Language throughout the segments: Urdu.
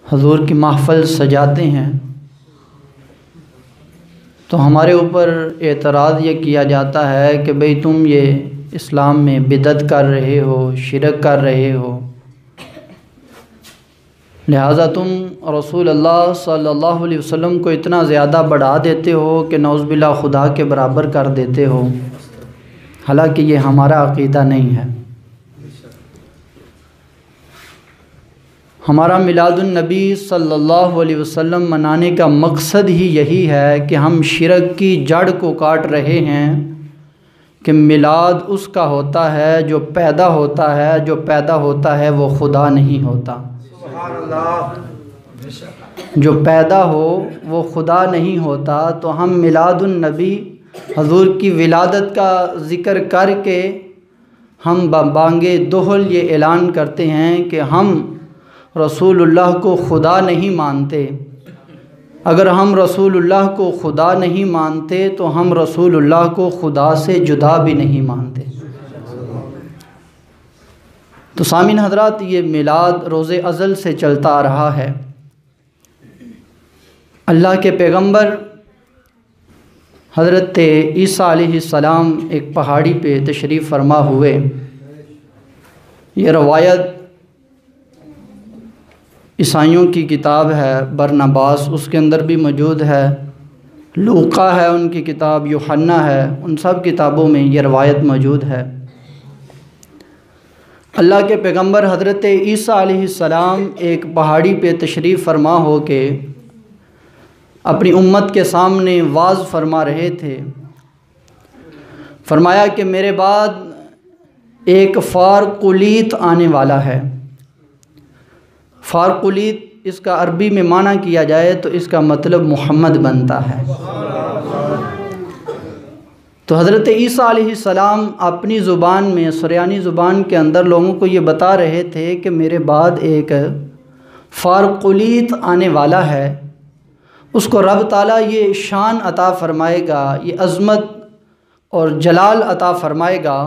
حضور کی محفل سجاتے ہیں تو ہمارے اوپر اعتراض یہ کیا جاتا ہے کہ بھئی تم یہ اسلام میں بدعت کر رہے ہو، شرک کر رہے ہو، لہٰذا تم رسول اللہ صلی اللہ علیہ وسلم کو اتنا زیادہ بڑھا دیتے ہو کہ نعوذ باللہ خدا کے برابر کر دیتے ہو، حالانکہ یہ ہمارا عقیدہ نہیں ہے۔ ہمارا میلاد النبی صلی اللہ علیہ وسلم منانے کا مقصد ہی یہی ہے کہ ہم شرک کی جڑ کو کاٹ رہے ہیں کہ میلاد اس کا ہوتا ہے جو پیدا ہوتا ہے، جو پیدا ہوتا ہے وہ خدا نہیں ہوتا، جو پیدا ہو وہ خدا نہیں ہوتا۔ تو ہم میلاد النبی حضور کی ولادت کا ذکر کر کے ہم بانگ دہل یہ اعلان کرتے ہیں کہ ہم رسول اللہ کو خدا نہیں مانتے۔ اگر ہم رسول اللہ کو خدا نہیں مانتے تو ہم رسول اللہ کو خدا سے جدا بھی نہیں مانتے۔ تو سامعین حضرات، یہ میلاد روز ازل سے چلتا آ رہا ہے۔ اللہ کے پیغمبر حضرت عیسیٰ علیہ السلام ایک پہاڑی پہ تشریف فرما ہوئے۔ یہ روایت عیسائیوں کی کتاب ہے برنباس، اس کے اندر بھی موجود ہے، لوقا ہے ان کی کتاب، یوحنا ہے، ان سب کتابوں میں یہ روایت موجود ہے۔ اللہ کے پیغمبر حضرت عیسیٰ علیہ السلام ایک پہاڑی پہ تشریف فرما ہو کے اپنی امت کے سامنے واعظ فرما رہے تھے۔ فرمایا کہ میرے بعد ایک فارقلیت آنے والا ہے۔ فارقلیت اس کا عربی میں معنی کیا جائے تو اس کا مطلب محمد بنتا ہے۔ تو حضرت عیسیٰ علیہ السلام اپنی زبان میں، سریانی زبان کے اندر لوگوں کو یہ بتا رہے تھے کہ میرے بعد ایک فارقلیت آنے والا ہے، اس کو رب تعالیٰ یہ شان عطا فرمائے گا، یہ عظمت اور جلال عطا فرمائے گا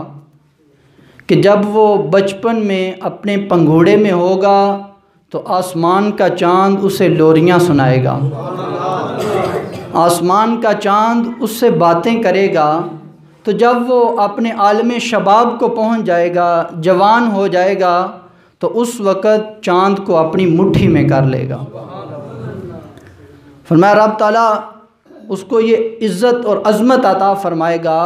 کہ جب وہ بچپن میں اپنے پنگھوڑے میں ہوگا تو آسمان کا چاند اسے لوریاں سنائے گا، آسمان کا چاند اس سے باتیں کرے گا۔ تو جب وہ اپنے عالم شباب کو پہنچ جائے گا، جوان ہو جائے گا، تو اس وقت چاند کو اپنی مٹھی میں کر لے گا۔ فرمایا رب تعالیٰ اس کو یہ عزت اور عظمت عطا فرمائے گا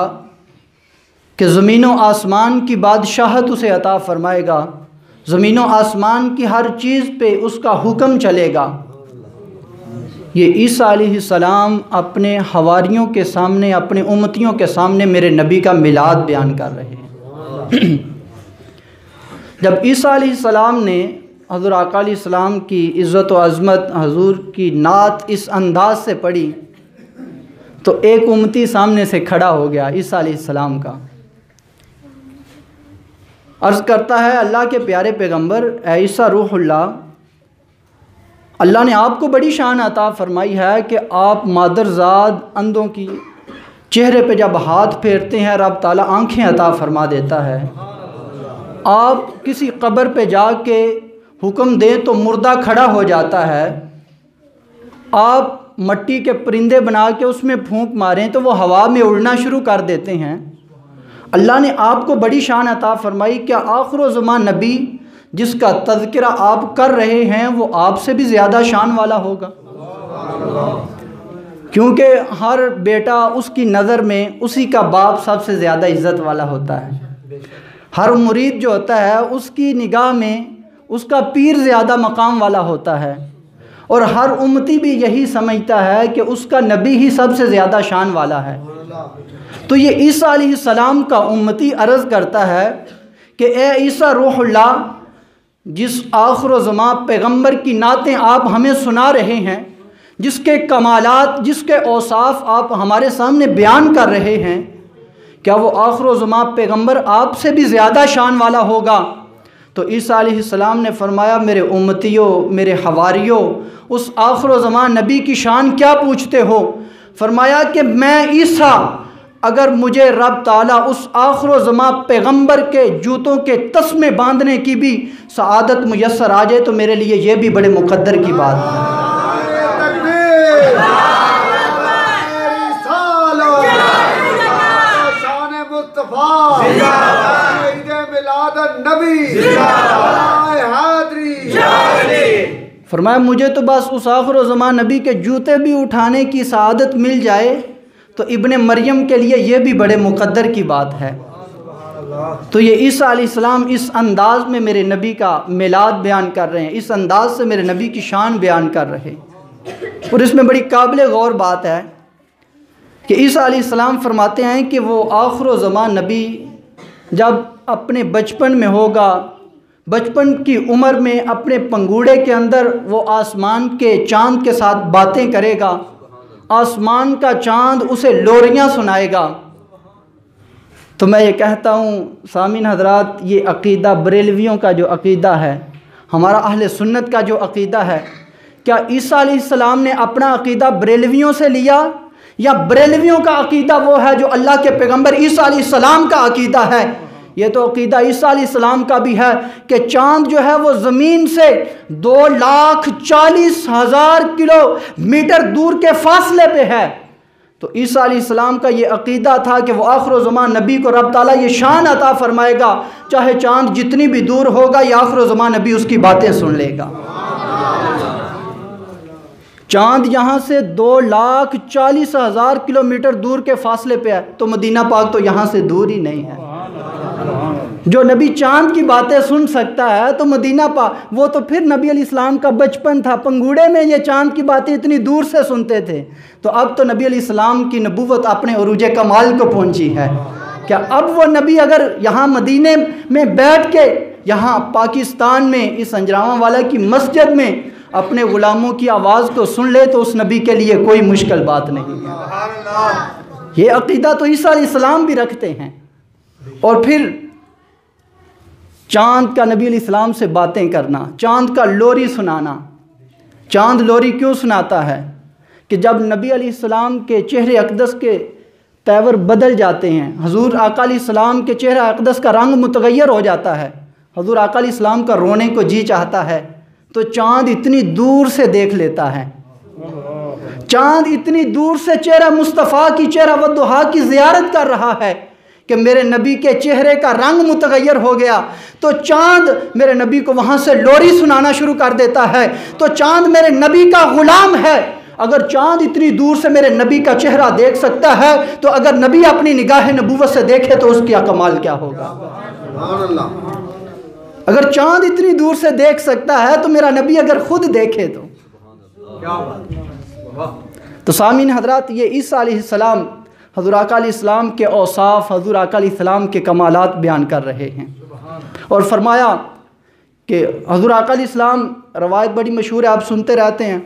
کہ زمین و آسمان کی بادشاہت اسے عطا فرمائے گا، زمین و آسمان کی ہر چیز پہ اس کا حکم چلے گا۔ یہ عیسیٰ علیہ السلام اپنے حواریوں کے سامنے، اپنے امتیوں کے سامنے میرے نبی کا میلاد بیان کر رہے ہیں۔ جب عیسیٰ علیہ السلام نے حضور آقا علیہ السلام کی عزت و عظمت، حضور کی نعت اس انداز سے پڑھی تو ایک امتی سامنے سے کھڑا ہو گیا عیسیٰ علیہ السلام کا، عرض کرتا ہے اللہ کے پیارے پیغمبر اے عیسیٰ روح اللہ، اللہ نے آپ کو بڑی شان عطا فرمائی ہے کہ آپ مادرزاد اندھوں کی چہرے پہ جب ہاتھ پھیرتے ہیں رب تعالیٰ آنکھیں عطا فرما دیتا ہے، آپ کسی قبر پہ جا کے حکم دیں تو مردہ کھڑا ہو جاتا ہے، آپ مٹی کے پرندے بنا کے اس میں پھونک ماریں تو وہ ہوا میں اڑنا شروع کر دیتے ہیں۔ اللہ نے آپ کو بڑی شان عطا فرمائی، کیا آخر و زمان نبی جس کا تذکرہ آپ کر رہے ہیں وہ آپ سے بھی زیادہ شان والا ہوگا؟ کیونکہ ہر بیٹا اس کی نظر میں اسی کا باپ سب سے زیادہ عزت والا ہوتا ہے، ہر مرید جو ہوتا ہے اس کی نگاہ میں اس کا پیر زیادہ مقام والا ہوتا ہے، اور ہر امتی بھی یہی سمجھتا ہے کہ اس کا نبی ہی سب سے زیادہ شان والا ہے۔ تو یہ عیسیٰ علیہ السلام کا امتی عرض کرتا ہے کہ اے عیسیٰ روح اللہ، جس آخر و زمان پیغمبر کی نعتیں آپ ہمیں سنا رہے ہیں، جس کے کمالات، جس کے اوصاف آپ ہمارے سامنے بیان کر رہے ہیں، کیا وہ آخر و زمان پیغمبر آپ سے بھی زیادہ شان والا ہوگا؟ تو عیسیٰ علیہ السلام نے فرمایا میرے امتیوں، میرے حواریوں، اس آخر و زمان نبی کی شان کیا پوچھتے ہو؟ فرمایا کہ میں عیسیٰ اگر مجھے رب تعالیٰ اس آخر و زمان پیغمبر کے جوتوں کے تسمے باندھنے کی بھی سعادت میسر آ جائے تو میرے لیے یہ بھی بڑے مقدر کی بات ہے۔ فرمایا مجھے تو بس اس آخر و زمان نبی کے جوتے بھی اٹھانے کی سعادت مل جائے تو ابن مریم کے لیے یہ بھی بڑے مقدر کی بات ہے۔ تو یہ عیسیٰ علیہ السلام اس انداز میں میرے نبی کا میلاد بیان کر رہے ہیں، اس انداز سے میرے نبی کی شان بیان کر رہے ہیں۔ اور اس میں بڑی قابل غور بات ہے کہ عیسیٰ علیہ السلام فرماتے ہیں کہ وہ آخر و زمان نبی جب اپنے بچپن میں ہوگا، بچپن کی عمر میں اپنے پنگوڑے کے اندر وہ آسمان کے چاند کے ساتھ باتیں کرے گا، آسمان کا چاند اسے لوریاں سنائے گا۔ تو میں یہ کہتا ہوں سامعین حضرات، یہ عقیدہ بریلویوں کا جو عقیدہ ہے، ہمارا اہل سنت کا جو عقیدہ ہے، کیا عیسیٰ علیہ السلام نے اپنا عقیدہ بریلویوں سے لیا یا بریلویوں کا عقیدہ وہ ہے جو اللہ کے پیغمبر عیسیٰ علیہ السلام کا عقیدہ ہے؟ یہ تو عقیدہ عیسیٰ علیہ السلام کا بھی ہے کہ چاند جو ہے وہ زمین سے 2,40,000 کلومیٹر دور کے فاصلے پہ ہے۔ تو عیسیٰ علیہ السلام کا یہ عقیدہ تھا کہ وہ آخر و زمان نبی کو رب تعالیٰ یہ شان عطا فرمائے گا، چاہے چاند جتنی بھی دور ہوگا یہ آخر و زمان نبی اس کی باتیں سن لے گا۔ چاند یہاں سے 2,40,000 کلومیٹر دور کے فاصلے پہ ہے، تو مدینہ پاک تو یہاں سے دور ہی نہیں ہے۔ جو نبی چاند کی باتیں سن سکتا ہے تو مدینہ پاک، وہ تو پھر نبی علیہ السلام کا بچپن تھا، پنگوڑے میں یہ چاند کی باتیں اتنی دور سے سنتے تھے۔ تو اب تو نبی علیہ السلام کی نبوت اپنے عروج کمال کو پہنچی ہے۔ کیا اب وہ نبی اگر یہاں مدینے میں بیٹھ کے یہاں پاکستان میں اس انجراواں والا کی مسجد میں اپنے غلاموں کی آواز کو سن لے تو اس نبی کے لیے کوئی مشکل بات نہیں ہے۔ یہ عقیدہ تو عیسیٰ علیہ السلام بھی رکھتے ہیں۔ اور پھر چاند کا نبی علیہ السلام سے باتیں کرنا، چاند کا لوری سنانا۔ چاند لوری کیوں سناتا ہے؟ کہ جب نبی علیہ السلام کے چہرے اقدس کے تیور بدل جاتے ہیں، حضور آقا علیہ السلام کے چہرہ اقدس کا رنگ متغیر ہو جاتا ہے، حضور آقا علیہ السلام کا رونے کو جی چاہتا ہے، تو چاند اتنی دور سے دیکھ لیتا ہے، چاند اتنی دور سے چہرہ مصطفیٰ کی، چہرہ والضحیٰ کی زیارت کر رہا ہے کہ میرے نبی کے چہرے کا رنگ متغیر ہو گیا، تو چاند میرے نبی کو وہاں سے لوری سنانا شروع کر دیتا ہے۔ تو چاند میرے نبی کا غلام ہے۔ اگر چاند اتنی دور سے میرے نبی کا چہرہ دیکھ سکتا ہے تو اگر نبی اپنی نگاہ نبوت سے دیکھے تو اس کی کمال کیا ہوگا؟ اگر چاند اتنی دور سے دیکھ سکتا ہے تو میرا نبی اگر خود دیکھے تو سامعین حضرات، یہ عیسیٰ علیہ السلام حضور آقا علیہ السلام کے اوصاف، حضور آقا علیہ السلام کے کمالات بیان کر رہے ہیں۔ اور فرمایا کہ حضور آقا علیہ السلام، روایت بڑی مشہور ہے، آپ سنتے رہتے ہیں،